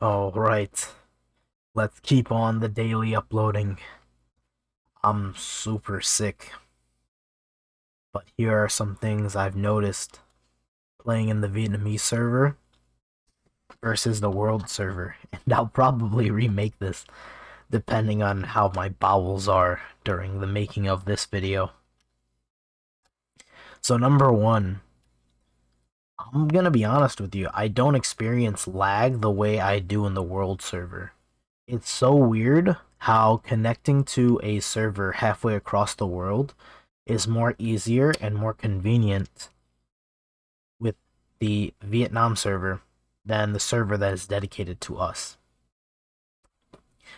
All right, let's keep on the daily uploading. I'm super sick, but here are some things I've noticed playing in the Vietnamese server versus the world server, and I'll probably remake this depending on how my bowels are during the making of this video. So number one, I'm gonna be honest with you, I don't experience lag the way I do in the world server. It's so weird how connecting to a server halfway across the world is more easier and more convenient with the Vietnam server than the server that is dedicated to us.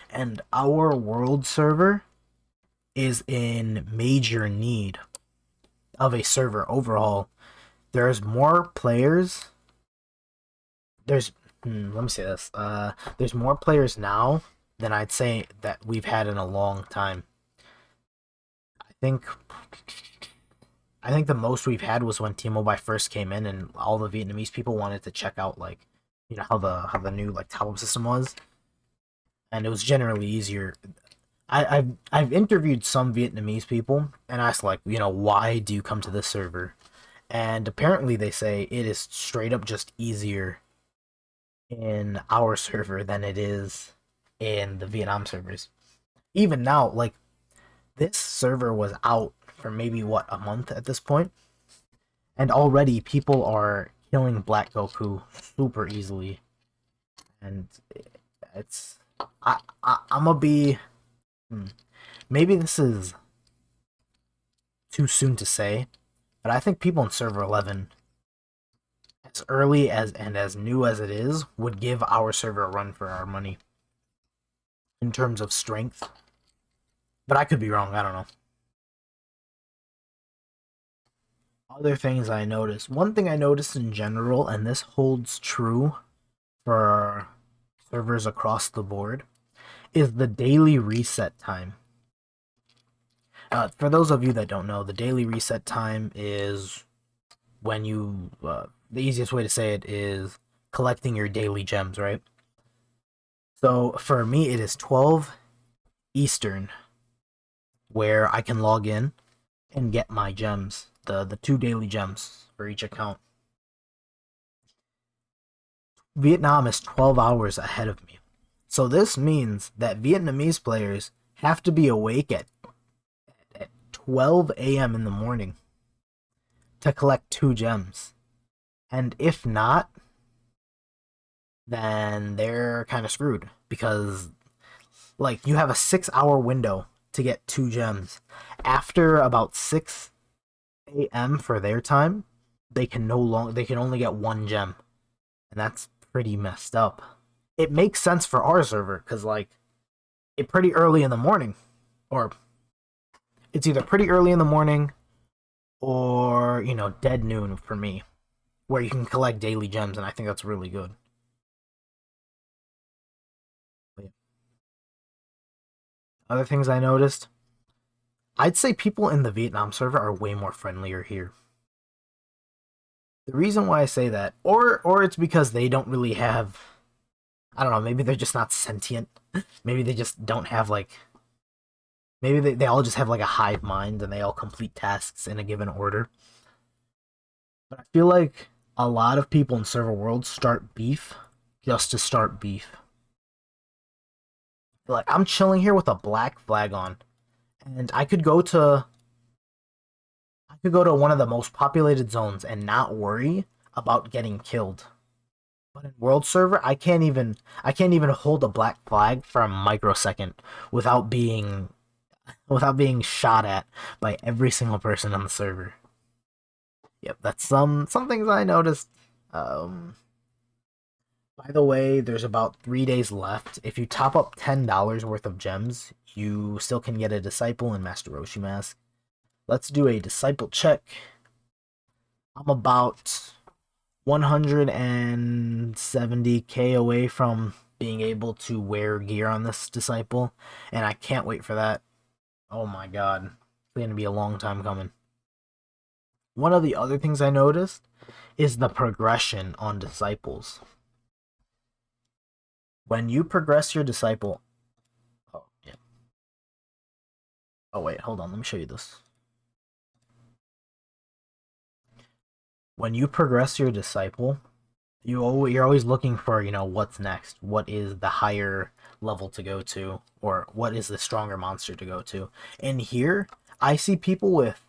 And our world server is in major need of a server overhaul. There's more players. Let me say this. There's more players now than I'd say that we've had in a long time. I think the most we've had was when T-Mobile first came in, and all the Vietnamese people wanted to check out how the new top-up system was, and it was generally easier. I've interviewed some Vietnamese people and asked why do you come to this server, and apparently they say it is straight up just easier in our server than it is in the Vietnam servers. Even now, this server was out for maybe a month at this point, and already people are killing Black Goku super easily, and it's I'm gonna be maybe this is too soon to say, but I think people in server 11, as early as and as new as it is, would give our server a run for our money in terms of strength. But I could be wrong, I don't know. Other things I noticed. One thing I noticed in general, and this holds true for servers across the board, is the daily reset time. For those of you that don't know, the daily reset time is when you, the easiest way to say it is collecting your daily gems, right? So for me, it is 12 Eastern, where I can log in and get my gems, the 2 daily gems for each account. Vietnam is 12 hours ahead of me. So this means that Vietnamese players have to be awake at 12 a.m. in the morning to collect 2 gems. And if not, then they're kind of screwed, because you have a 6-hour window to get 2 gems. After about 6 a.m. for their time, they can only get 1 gem. And that's pretty messed up. It makes sense for our server, because it's pretty early in the morning, or it's either pretty early in the morning or dead noon for me, where you can collect daily gems, and I think that's really good. Other things I noticed, I'd say people in the Vietnam server are way more friendlier here. The reason why I say that, or it's because they don't really have, I don't know, maybe they're just not sentient. Maybe they just don't have maybe they all just have a hive mind and they all complete tasks in a given order. But I feel like a lot of people in server world start beef just to start beef. I'm chilling here with a black flag on, and I could go to one of the most populated zones and not worry about getting killed. But in world server, I can't even hold a black flag for a microsecond without being shot at by every single person on the server. Yep, that's some things I noticed. By the way, there's about 3 days left. If you top up $10 worth of gems, you still can get a Disciple and Master Roshi Mask. Let's do a Disciple check. I'm about 170k away from being able to wear gear on this Disciple, and I can't wait for that. Oh my god. It's going to be a long time coming. One of the other things I noticed is the progression on Disciples. When you progress your disciple... Oh, yeah. Oh, wait, hold on. Let me show you this. When you progress your disciple, you're always looking for, what's next. What is the higher level to go to? Or what is the stronger monster to go to? And here, I see people with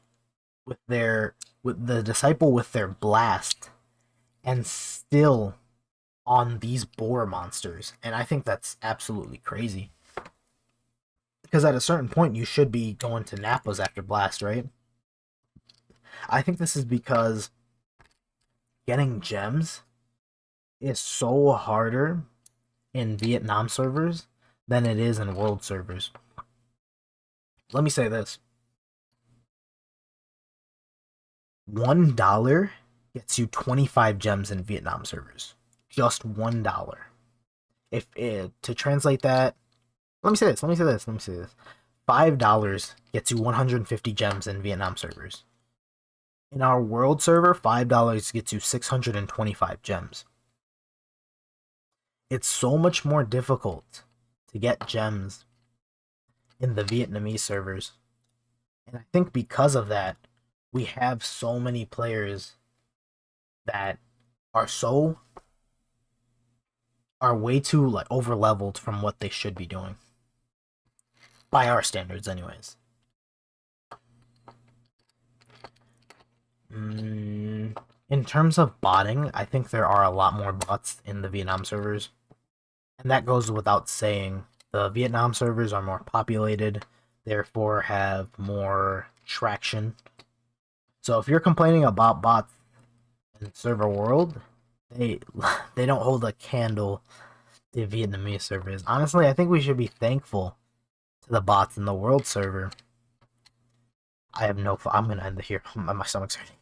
the disciple with their blast and still on these boar monsters, and I think that's absolutely crazy. Because at a certain point, you should be going to Nappas after blast, right? I think this is because getting gems is so harder in Vietnam servers than it is in world servers. Let me say this. $1 gets you 25 gems in Vietnam servers. Just $1. To translate that, let me say this. $5 gets you 150 gems in Vietnam servers. In our world server, $5 gets you 625 gems. It's so much more difficult to get gems in the Vietnamese servers. And I think because of that, we have so many players that are way too like over leveled from what they should be doing. By our standards, anyways. In terms of botting, I think there are a lot more bots in the Vietnam servers. And that goes without saying. The Vietnam servers are more populated, therefore have more traction. So if you're complaining about bots in server world, they don't hold a candle to Vietnamese servers. Honestly, I think we should be thankful to the bots in the world server. I'm gonna end it here. My stomach's hurting.